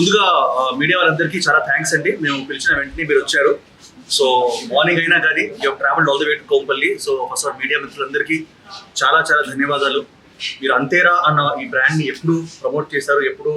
ముందుగా మీడియా వాళ్ళందరికీ చాలా థ్యాంక్స్ అండి. మేము పిలిచిన వెంటనే మీరు వచ్చారు. సో మార్నింగ్ అయినా కానీ you travelled all the way to Kompally. So first all media మిత్రులందరికీ చాలా చాలా ధన్యవాదాలు. మీరు అంతేరా అన్న ఈ బ్రాండ్ని ఎప్పుడు ప్రమోట్ చేశారు, ఎప్పుడు